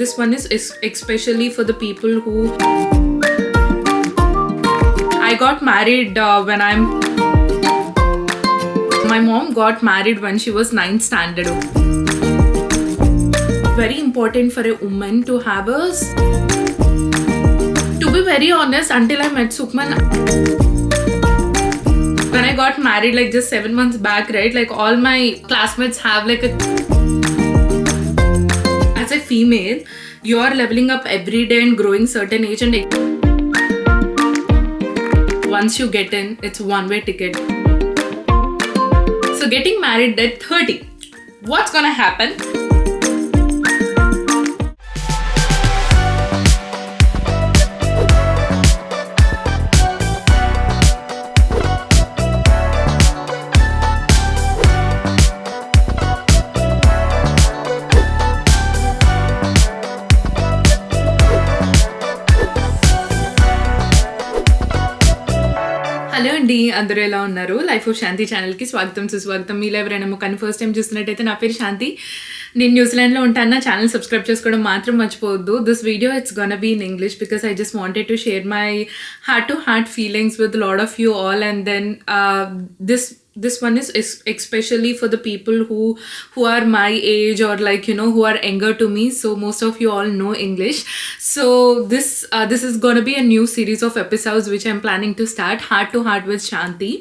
this one is especially for the people who I got married my mom got married when she was 9th standard. Very important for a woman to have to be very honest, until I met Sukhman, when I got married like just 7 months back, right, like all my classmates have like as a female, you are leveling up every day and growing certain age, and once you get in, it's one-way ticket. So getting married at 30, what's gonna happen? Hello అండి, అందరూ ఎలా ఉన్నారు? Life of శాంతి ఛానల్కి స్వాగతం సుస్వాగతం. మీరు ఎవరైనా కానీ ఫస్ట్ టైం చూస్తున్నట్టయితే నా పేరు శాంతి, నేను న్యూజిలాండ్లో ఉంటాను. నా ఛానల్ సబ్స్క్రైబ్ చేసుకోవడం మాత్రం మర్చిపోవద్దు. This video it's gonna be in English because I just wanted to share my heart to heart feelings with lot of you all, and then this one is especially for the people who are my age or like who are younger to me. So most of you all know English. So this is going to be a new series of episodes which I'm planning to start, Heart to Heart with Shanti.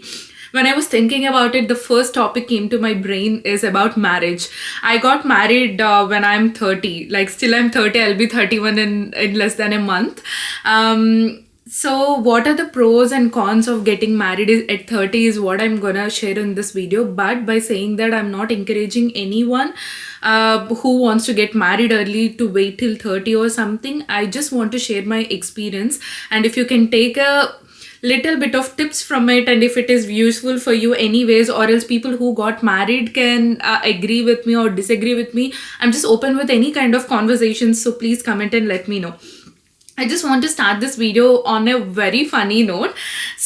When I was thinking about it, the first topic came to my brain is about marriage. I got married when I'm 30. Like still I'm 30. I'll be 31 in less than a month. So what are the pros and cons of getting married at 30 is what I'm gonna share in this video. But by saying that, I'm not encouraging anyone who wants to get married early to wait till 30 or something. I just want to share my experience, and if you can take a little bit of tips from it, and if it is useful for you anyways, or else people who got married can agree with me or disagree with me. I'm just open with any kind of conversations, so please comment and let me know. I just want to start this video on a very funny note.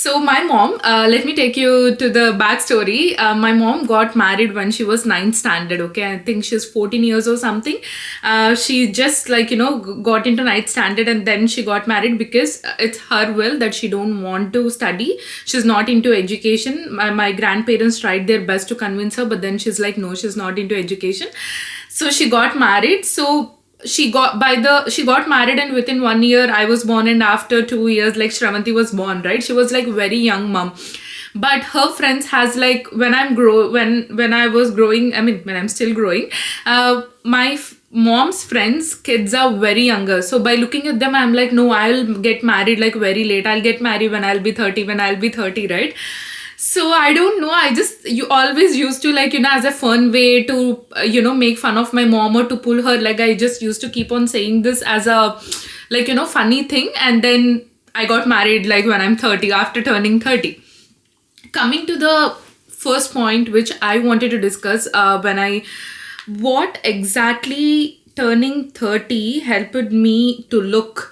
So my mom, let me take you to the backstory. My mom got married when she was 9th standard, okay? I think she's 14 years or something. She just got into 9th standard and then she got married because it's her will that she don't want to study. She's not into education. My grandparents tried their best to convince her, but then she's like, no, she's not into education. So she got married. So she got married, and within 1 year I was born, and after 2 years like Shravanti was born, right? She was like very young mom, but her friends has like when I was growing, I mean when I'm still growing, my mom's friends kids are very younger. So by looking at them, I'm like, no, I'll get married like very late. I'll get married when I'll be 30, right? So I don't know, you always used to like as a fun way to make fun of my mom or to pull her leg. I just used to keep on saying this as a like funny thing, and then I got married like when I'm 30, after turning 30. Coming to the first point which I wanted to discuss, what exactly turning 30 helped me to look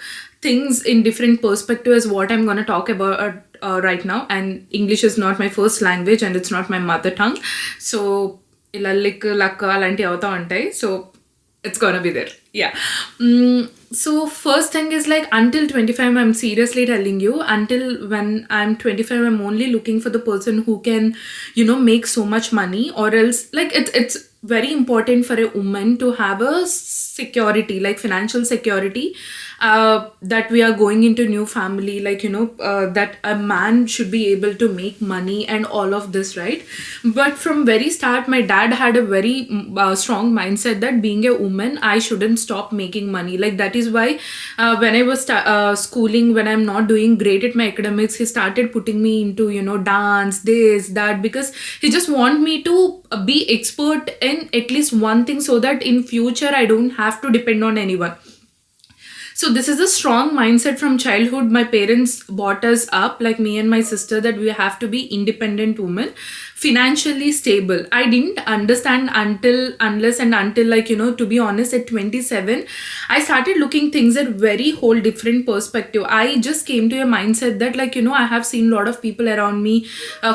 things in different perspectives is what I'm going to talk about right now. And English is not my first language and it's not my mother tongue, so ilallik lakka alanti avata untai, so it's gonna be there. Yeah. So first thing is like until 25, I'm seriously telling you, until when I'm 25, I'm only looking for the person who can make so much money, or else like it's very important for a woman to have a security, like financial security, that we are going into new family, like that a man should be able to make money and all of this, right? But from very start, my dad had a very strong mindset that being a woman, I shouldn't stop making money. Like that is why when I was schooling, when I'm not doing great at my academics, he started putting me into dance, this, that, because he just want me to be expert in at least one thing, so that in future I don't have to depend on anyone. So this is a strong mindset from childhood. My parents brought us up, like me and my sister, that we have to be independent women, financially stable. I didn't understand unless and until, like, to be honest, at 27, I started looking things at very whole different perspective. I just came to a mindset that, like, I have seen a lot of people around me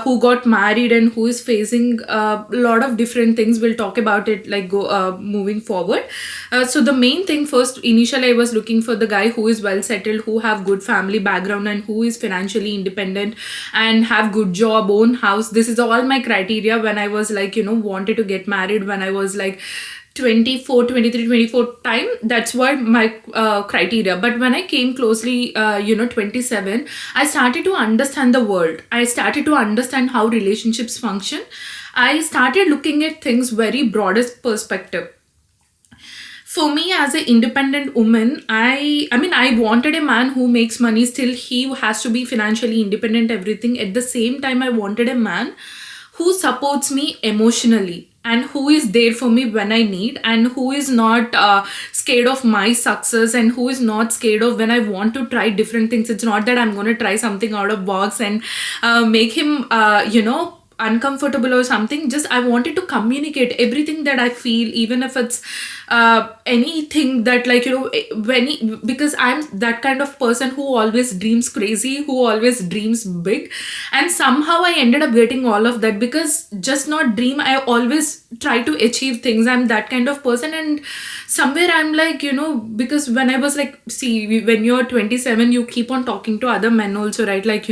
who got married and who is facing a lot of different things. We'll talk about it, like, go moving forward. So the main thing first, initially I was looking for the guy who is well settled, who have good family background, and who is financially independent and have good job, own house. This is all my criteria when I was, like, wanted to get married when I was like 24, 23, 24 time. That's what my criteria. But when I came closely 27, I started to understand the world. I started to understand how relationships function. I started looking at things very broadest perspective. For me, as an independent woman, I wanted a man who makes money. Still, he has to be financially independent, everything. At the same time, I wanted a man who supports me emotionally and who is there for me when I need, and who is not scared of my success, and who is not scared of when I want to try different things. It's not that I'm going to try something out of box and make him uncomfortable or something. Just I wanted to communicate everything that I feel, even if it's anything that, like, because I'm that kind of person who always dreams crazy, who always dreams big, and somehow I ended up getting all of that, because just not dream, I always try to achieve things. I'm that kind of person. And somewhere I'm like, because when I was like, see, when you're 27, you keep on talking to other men also, right? Like,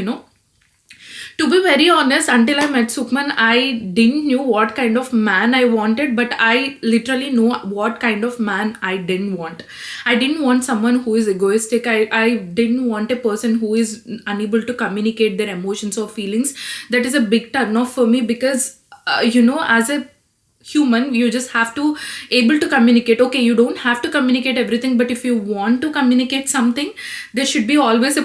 to be very honest, until I met Sukhman, I didn't knew what kind of man I wanted, but I literally know what kind of man I didn't want. I didn't want someone who is egoistic. I didn't want a person who is unable to communicate their emotions or feelings. That is a big turn off for me, because as a human, you just have to able to communicate. Okay, you don't have to communicate everything, but if you want to communicate something, there should be always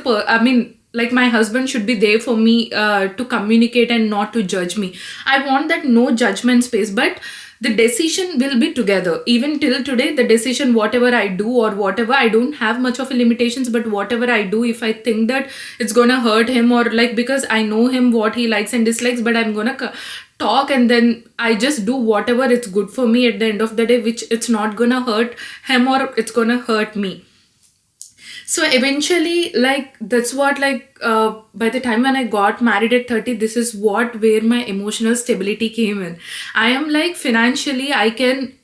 like, my husband should be there for me to communicate and not to judge me. I want that no judgment space, but the decision will be together. Even till today, the decision, whatever I do or whatever, I don't have much of a limitations, but whatever I do, if I think that it's gonna hurt him, or like, because I know him, what he likes and dislikes, but I'm gonna talk, and then I just do whatever it's good for me at the end of the day, which it's not gonna hurt him or it's gonna hurt me. So eventually, like, that's what, like, by the time when I got married at 30, this is where my emotional stability came in. I am like, financially, I can,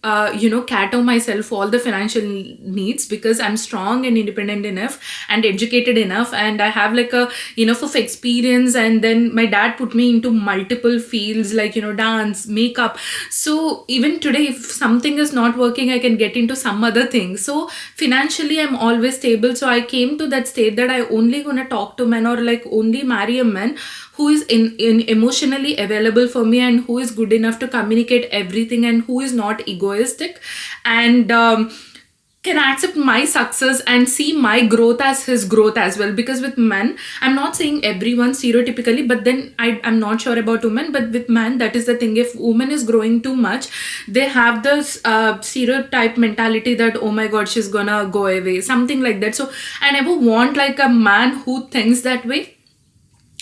cater myself all the financial needs, because I'm strong and independent enough and educated enough, and I have like a enough of experience. And then my dad put me into multiple fields, like, dance, makeup. So even today, if something is not working, I can get into some other thing. So financially, I'm always stable. So I came to that state that I only gonna talk to men, or like only marry a man who is in emotionally available for me, and who is good enough to communicate everything, and who is not egoistic, and can accept my success and see my growth as his growth as well. Because with men, I'm not saying everyone stereotypically, but then I'm not sure about women, but with men, that is the thing. If woman is growing too much, they have this stereotype mentality that, oh my god, she's gonna go away, something like that. So I never want like a man who thinks that way.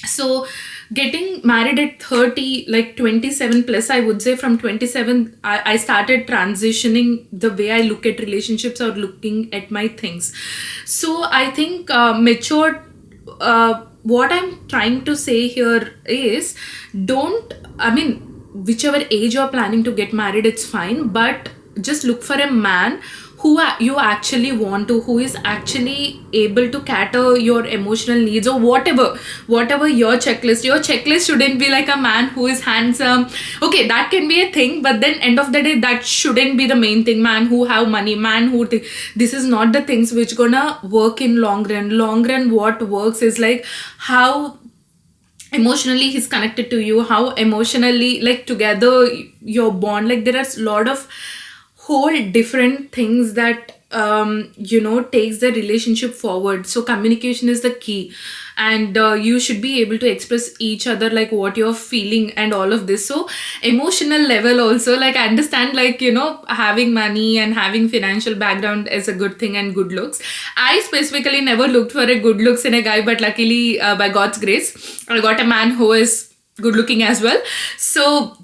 So getting married at 30, like 27 plus, I would say from 27, I started transitioning the way I look at relationships or looking at my things. So I think matured, what I'm trying to say here is, whichever age you're planning to get married, it's fine, but just look for a man who you actually want to, who is actually able to cater your emotional needs, or whatever your checklist shouldn't be like a man who is handsome. Okay, that can be a thing, but then end of the day, that shouldn't be the main thing. Man who have money, man who this is not the things which gonna work in long run. What works is like how emotionally he's connected to you, how emotionally, like, together your bond. Like, there are a lot of whole different things that takes the relationship forward. So communication is the key, and you should be able to express each other like what you're feeling and all of this. So emotional level also, like I understand, like having money and having financial background is a good thing, and good looks. I specifically never looked for a good looks in a guy, but luckily by God's grace I got a man who is good looking as well. So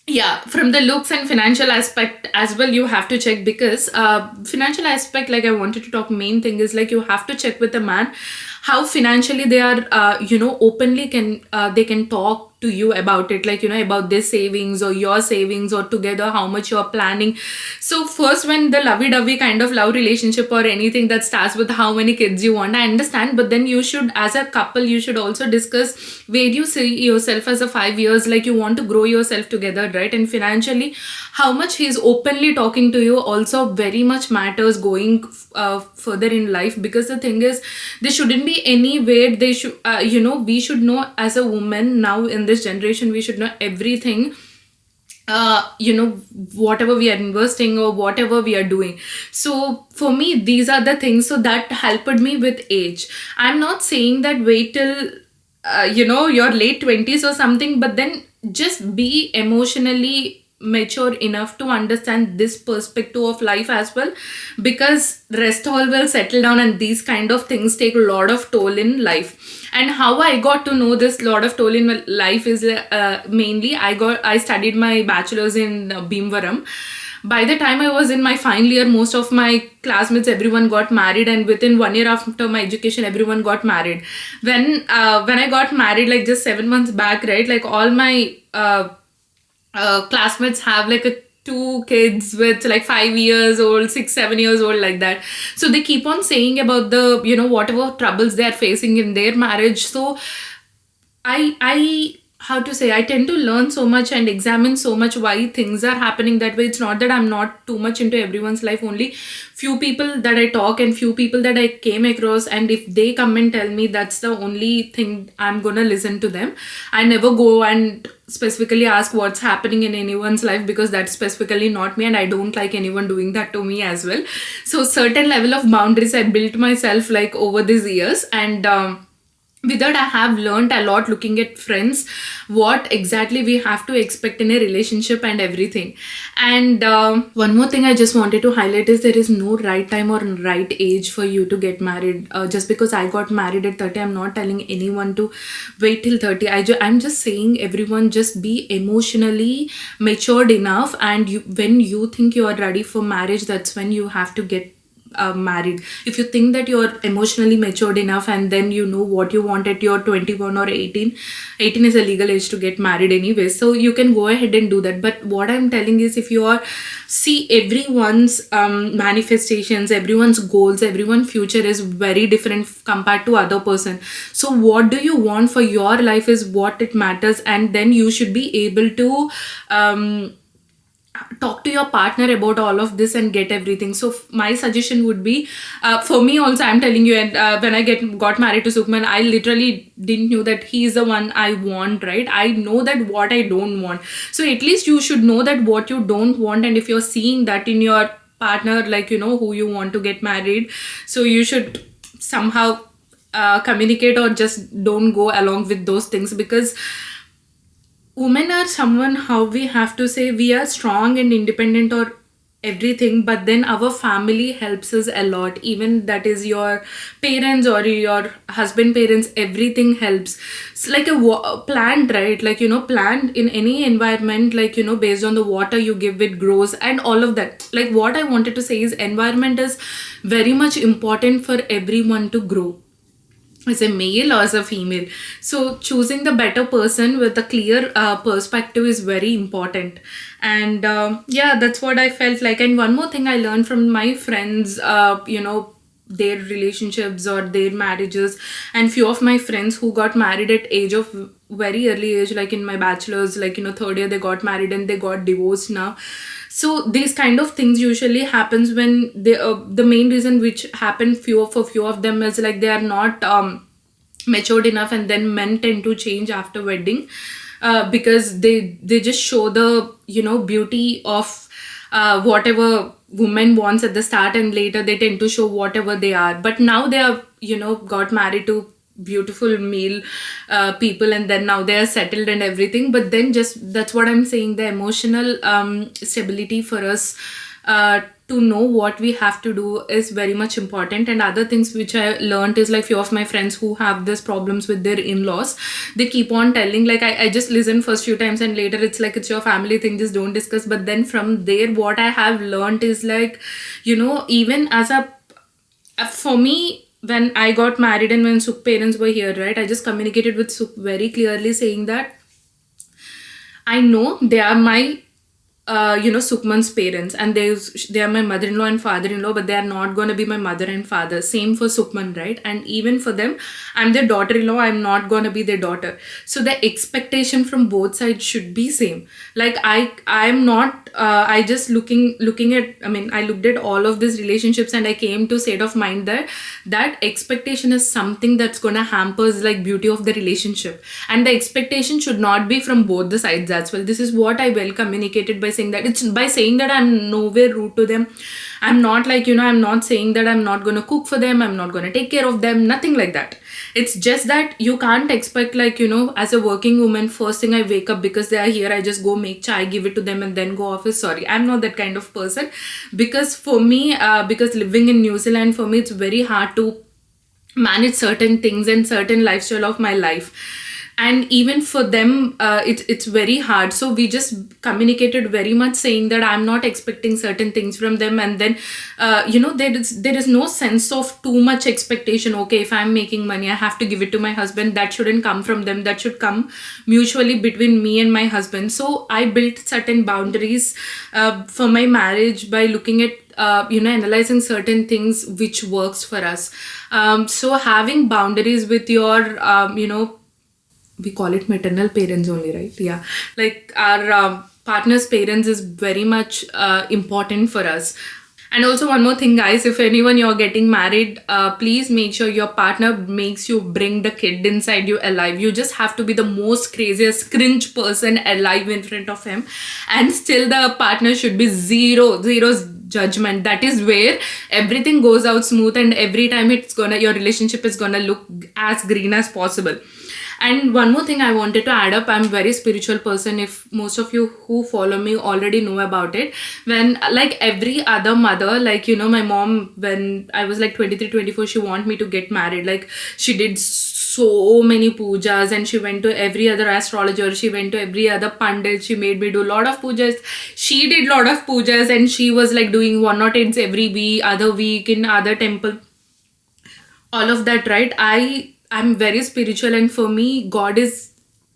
yeah, from the looks and financial aspect as well, you have to check, because financial aspect, like I wanted to talk, main thing is like you have to check with a man how financially they are, openly can they can talk to you about it, like about their savings or your savings, or together how much you're planning. So first, when the lovey-dovey kind of love relationship or anything that starts with how many kids you want, I understand, but then you should, as a couple, you should also discuss where you see yourself as a 5 years, like you want to grow yourself together, right? And financially, how much he's openly talking to you also very much matters going further in life. Because the thing is, there shouldn't be any way they should, we should know, as a woman now in this generation, we should know everything, whatever we are investing or whatever we are doing. So for me, these are the things, so that helped me with age. I'm not saying that wait till your late 20s or something, but then just be emotionally mature enough to understand this perspective of life as well, because rest all will settle down, and these kind of things take a lot of toll in life. And how I got to know this lot of toll in my life is mainly I studied my bachelor's in Bhimavaram. By the time I was in my final year, most of my classmates, everyone got married, and within 1 year after my education, everyone got married. When I got married, like just 7 months back, right, like all my classmates have like a two kids with like 5 years old, 6, 7 years old, like that. So they keep on saying about the whatever troubles they are facing in their marriage. So I how to say, I tend to learn so much and examine so much why things are happening that way. It's not that I'm not too much into everyone's life, only few people that I talk and few people that I came across, and if they come and tell me, that's the only thing I'm gonna listen to them. I never go and specifically ask what's happening in anyone's life, because that's specifically not me, and I don't like anyone doing that to me as well. So certain level of boundaries I built myself like over these years, and with that I have learned a lot looking at friends, what exactly we have to expect in a relationship and everything. And one more thing I just wanted to highlight is there is no right time or right age for you to get married. Just because I got married at 30, I'm not telling anyone to wait till 30. I'm just saying everyone just be emotionally matured enough, and when you think you are ready for marriage, that's when you have to get married. If you think that you're emotionally matured enough, and then you know what you want at your 21 or 18 is a legal age to get married anyway, so you can go ahead and do that. But what I'm telling is, if you are see everyone's manifestations, everyone's goals, everyone's future is very different compared to other person. So what do you want for your life is what it matters, and then you should be able to talk to your partner about all of this and get everything. So my suggestion would be, for me also, I'm telling you, and when I got married to Sukhman, I literally didn't know that he is the one I want, right? I know that what I don't want. So at least you should know that what you don't want, and if you're seeing that in your partner, like who you want to get married, so you should somehow communicate, or just don't go along with those things. Because women are someone, how we have to say, we are strong and independent or everything, but then our family helps us a lot. Even that is your parents or your husband parents, everything helps. It's like a plant, right? Like plant in any environment, like based on the water you give, it grows and all of that. Like what I wanted to say is, environment is very much important for everyone to grow, as a male or as a female. So choosing the better person with a clear perspective is very important. And yeah, that's what I felt like. And one more thing I learned from my friends, their relationships or their marriages, and few of my friends who got married at age of very early age, like in my bachelor's, like third year they got married and they got divorced now. So these kind of things usually happens when they the main reason which happen for few of them is like they are not matured enough, and then men tend to change after wedding, because they just show the beauty of whatever women wants at the start, and later they tend to show whatever they are. But now they are, got married to beautiful male people, and then now they are settled and everything. But then, just that's what I'm saying, the emotional stability for us to know what we have to do is very much important. And other things which I learned is, like, few of my friends who have this problems with their in-laws, they keep on telling, like, I just listen first few times, and later it's like, it's your family thing, just don't discuss. But then from there, what I have learned is, like, even as for me, when I got married and when Sukh parents were here, right, I just communicated with Sukh very clearly, saying that I know they are my Sukhman's parents, and they are my mother-in-law and father-in-law, but they are not going to be my mother and father. Same for Sukhman, right? And even for them, I'm their daughter-in-law, I'm not going to be their daughter. So the expectation from both sides should be same. Like, I'm not I just looking at, I looked at all of these relationships, and I came to state of mind that expectation is something that's going to hamper, like, beauty of the relationship. And the expectation should not be from both the sides as well. This is what I well communicated by saying that. It's by saying that I'm nowhere rude to them. I'm not like, I'm not saying that I'm not going to cook for them, I'm not going to take care of them, nothing like that. It's just that you can't expect, like, as a working woman, first thing I wake up, because they are here, I just go make chai, give it to them, and then go office. Sorry, I'm not that kind of person. Because for me, because living in New Zealand, for me, it's very hard to manage certain things and certain lifestyle of my life. And even for them, it's very hard. So we just communicated very much, saying that I'm not expecting certain things from them. And then there is no sense of too much expectation. Okay, if I'm making money, I have to give it to my husband. That shouldn't come from them. That should come mutually between me and my husband. So I built certain boundaries for my marriage by looking at analyzing certain things which works for us. So having boundaries with your we call it maternal parents only, right? Yeah, like our partner's parents is very much important for us. And also, one more thing, guys, if anyone you're getting married, please make sure your partner makes you bring the kid inside you alive. You just have to be the most craziest cringe person alive in front of him, and still the partner should be zero judgment. That is where everything goes out smooth, and every time your relationship is gonna look as green as possible. And one more thing I wanted to add up, I'm a very spiritual person. If most of you who follow me already know about it, when, like every other mother, like, my mom, when I was like 23, 24, she wanted me to get married. Like, she did so many pujas, and she went to every other astrologer, she went to every other pandit, she made me do a lot of pujas. She did a lot of pujas, and she was like doing 108s every other week in other temple. All of that, right? I'm very spiritual, and for me, God is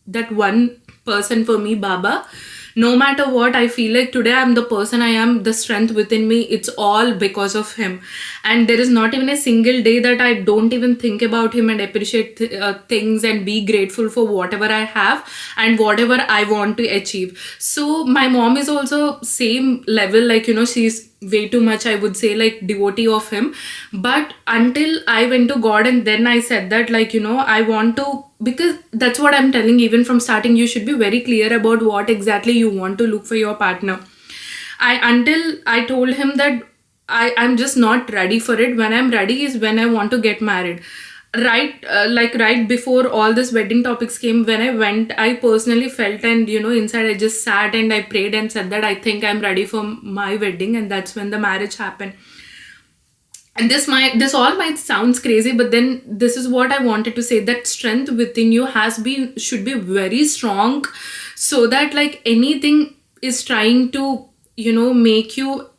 that one person for me, Baba. No matter what, I feel like today I'm the person I am, the strength within me, it's all because of him. And there is not even a single day that I don't even think about him and appreciate things and be grateful for whatever I have and whatever I want to achieve. So my mom is also same level, like, she's way too much, I would say, like, devotee of him. But until I went to God, and then I said that, like, I want to, because that's what I'm telling, even from starting, you should be very clear about what exactly you want to look for your partner. Until I told him that I'm just not ready for it. When I'm ready is when I want to get married. Right before all this wedding topics came, when I went, I personally felt, and inside I just sat and I prayed and said that I think I'm ready for my wedding, and that's when the marriage happened. And this all might sounds crazy, but then this is what I wanted to say, that strength within you should be very strong, so that, like, anything is trying to make you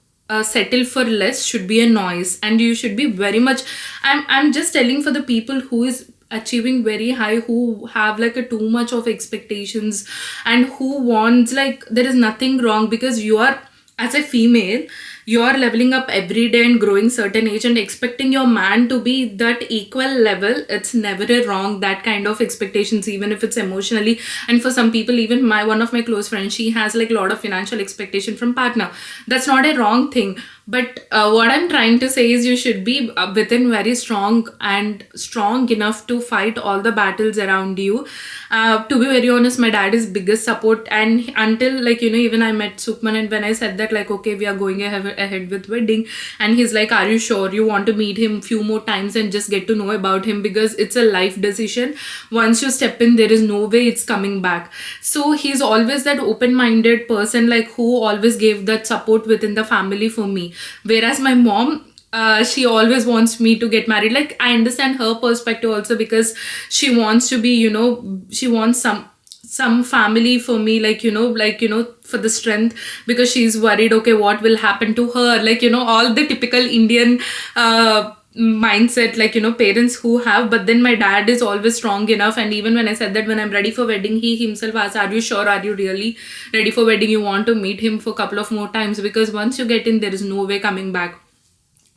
settle for less should be a noise, and you should be very much, I'm just telling for the people who is achieving very high, who have like a too much of expectations, and who wants, like, there is nothing wrong, because you are, as a female, you are leveling up every day and growing certain age, and expecting your man to be that equal level, it's never a wrong, that kind of expectations, even if it's emotionally. And for some people, even one of my close friends, she has like a lot of financial expectation from partner. That's not a wrong thing, But what I'm trying to say is you should be within very strong enough to fight all the battles around you. To be very honest, my dad is biggest support, and until like even I met Sukman, and when I said that like okay we are going ahead with wedding, and he's like, are you sure you want to meet him few more times and just get to know about him, because it's a life decision. Once you step in, there is no way it's coming back. So he's always that open-minded person, like who always gave that support within the family for me. Whereas my mom, she always wants me to get married. Like I understand her perspective also, because she wants to be, she wants some family for me, for the strength, because she's worried, okay, what will happen to her, all the typical Indian mindset, parents who have. But then my dad is always strong enough, and even when I said that when I'm ready for wedding, he himself asked, are you sure, are you really ready for wedding? You want to meet him for a couple of more times, because once you get in, there is no way coming back.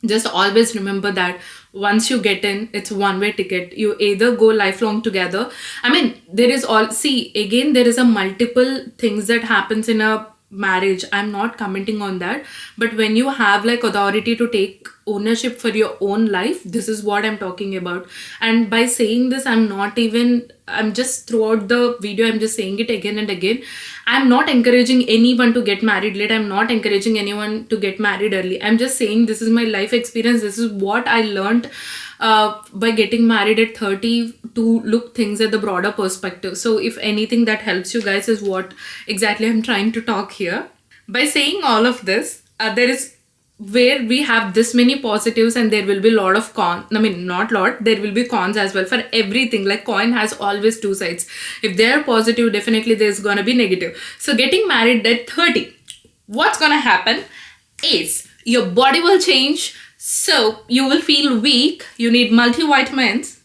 Just always remember that once you get in, it's one-way ticket. You either go lifelong together. I mean, there is there is a multiple things that happens in a marriage. I'm not commenting on that, but when you have like authority to take ownership for your own life, this is what I'm talking about. And by saying this, I'm just throughout the video, I'm just saying it again and again. I'm not encouraging anyone to get married late. I'm not encouraging anyone to get married early. I'm just saying this is my life experience. This is what I learned by getting married at 30, to look things at the broader perspective. So if anything that helps you guys is what exactly I'm trying to talk here. By saying all of this, there is where we have this many positives, and there will be a lot of cons. I mean, not lot, there will be cons as well for everything. Like coin has always two sides. If they are positive, definitely there's gonna be negative. So getting married at 30, what's gonna happen is your body will change. So you will feel weak. You need multivitamins.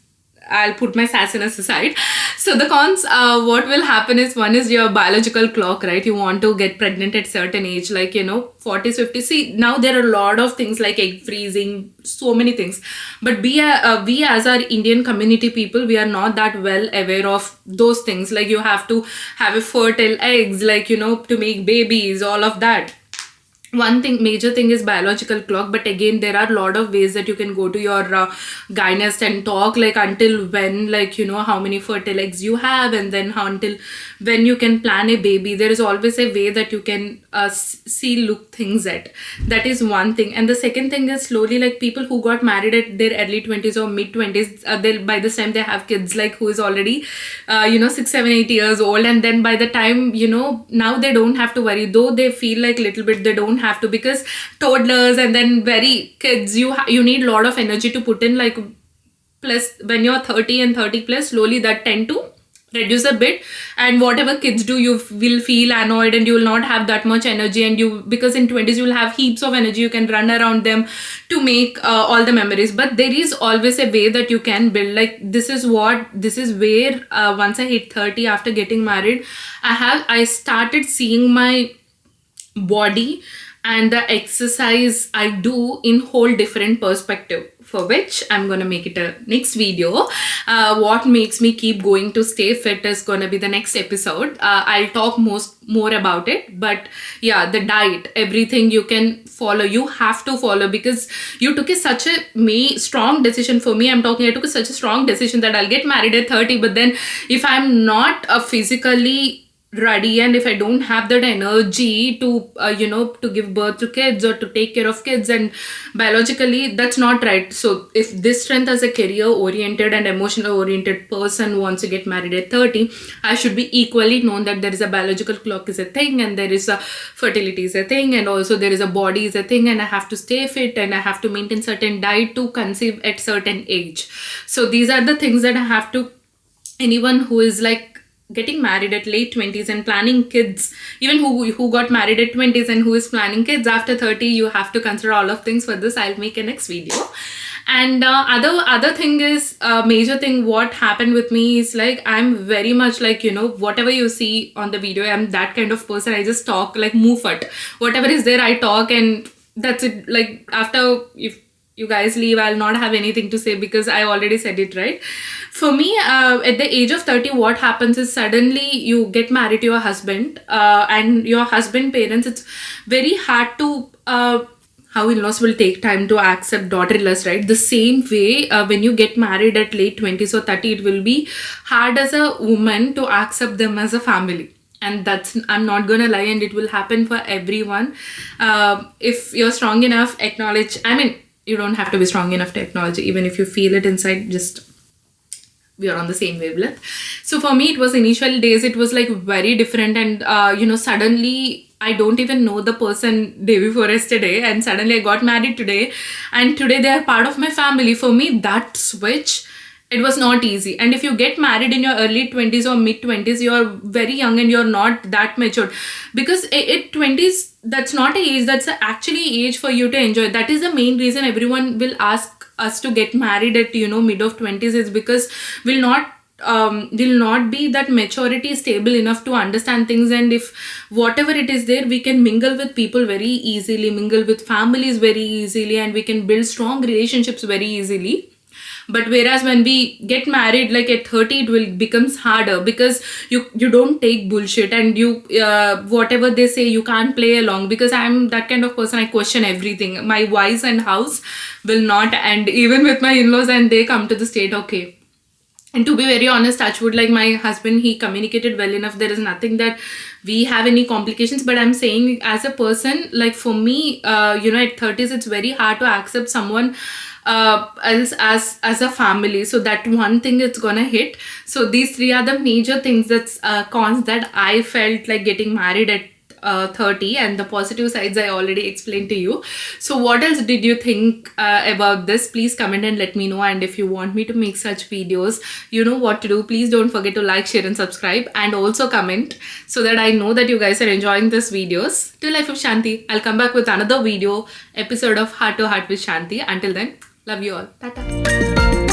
I'll put my sassiness aside. So the cons, what will happen is, one is your biological clock, right? You want to get pregnant at certain age, 40s, 50s. See, now there are a lot of things like egg freezing, so many things. But we as our Indian community people, we are not that well aware of those things. Like you have to have a fertile eggs, to make babies, all of that. One thing, major thing is biological clock. But again, there are a lot of ways that you can go to your gynecist and talk, until when, how many fertile eggs you have, and then until when you can plan a baby. There is always a way that you can look things at. That is one thing. And the second thing is, slowly, people who got married at their early 20s or mid 20s, by this time they have kids, who is already 6, 7, 8 years old. And then by the time, now they don't have to worry, though they feel like little bit they don't have to, because toddlers and then very kids, you need a lot of energy to put in. Plus when you're 30 and 30 plus, slowly that tend to reduce a bit, and whatever kids do, you will feel annoyed, and you will not have that much energy. And because in 20s you will have heaps of energy, you can run around them to make all the memories. But there is always a way that you can build. This is where once I hit 30, after getting married, I started seeing my body and the exercise I do in whole different perspective, for which I'm gonna make it a next video. What makes me keep going to stay fit is gonna be the next episode. I'll talk more about it. But yeah, the diet, everything you can follow, you have to follow, because you took such a strong decision. For me, I took such a strong decision that I'll get married at 30. But then if I'm not physically ready, and if I don't have that energy to to give birth to kids or to take care of kids, and biologically that's not right. So if this strength as a career oriented and emotional oriented person wants to get married at 30, I should be equally known that there is a biological clock is a thing, and there is a fertility is a thing, and also there is a body is a thing, and I have to stay fit, and I have to maintain certain diet to conceive at certain age. So these are the things that I have to, anyone who is getting married at late 20s and planning kids, even who got married at 20s and who is planning kids after 30, you have to consider all of things. For this, I'll make a next video. And other thing is, major thing what happened with me is, I'm very much whatever you see on the video, I'm that kind of person. I just talk move it, whatever is there I talk, and that's it. After, if you guys leave, I'll not have anything to say, because I already said it, right? For me, at the age of 30, what happens is, suddenly you get married to your husband, and your husband parents, it's very hard to how in-laws will take time to accept daughter-in-laws, right? The same way, when you get married at late 20s or 30, it will be hard as a woman to accept them as a family. And that's, I'm not gonna lie, and it will happen for everyone. If you're strong enough, acknowledge. I mean, you don't have to be strong enough to acknowledge. Even if you feel it inside, just we are on the same wavelength. So for me, it was initial days, it was like very different. And suddenly I don't even know the person day before yesterday, and suddenly I got married today, and today they are part of my family. For me, that switch, it was not easy. And if you get married in your early 20s or mid 20s, you're very young and you're not that matured, because at 20s, that's not a age, that's actually age for you to enjoy. That is the main reason everyone will ask us to get married at mid of 20s, is because will not be that maturity stable enough to understand things. And if whatever it is there, we can mingle with people very easily, mingle with families very easily, and we can build strong relationships very easily. But whereas when we get married like at 30, it will becomes harder, because you don't take bullshit, and you whatever they say, you can't play along. Because I'm that kind of person, I question everything. My whys and hows will not end, even with my in-laws, and they come to the state, okay. And to be very honest, touchwood, like my husband, he communicated well enough. There is nothing that we have any complications. But I'm saying, as a person, like for me, at 30s, it's very hard to accept someone else as a family. So that one thing it's gonna hit. So these three are the major things, that's cons that I felt like getting married at 30, and the positive sides I already explained to you. So what else did you think about this? Please comment and let me know. And if you want me to make such videos, you know what to do. Please don't forget to like, share and subscribe, and also comment, so that I know that you guys are enjoying these videos. To Life of Shanti, I'll come back with another video episode of Heart to Heart with Shanti. Until then, love you all. Tata.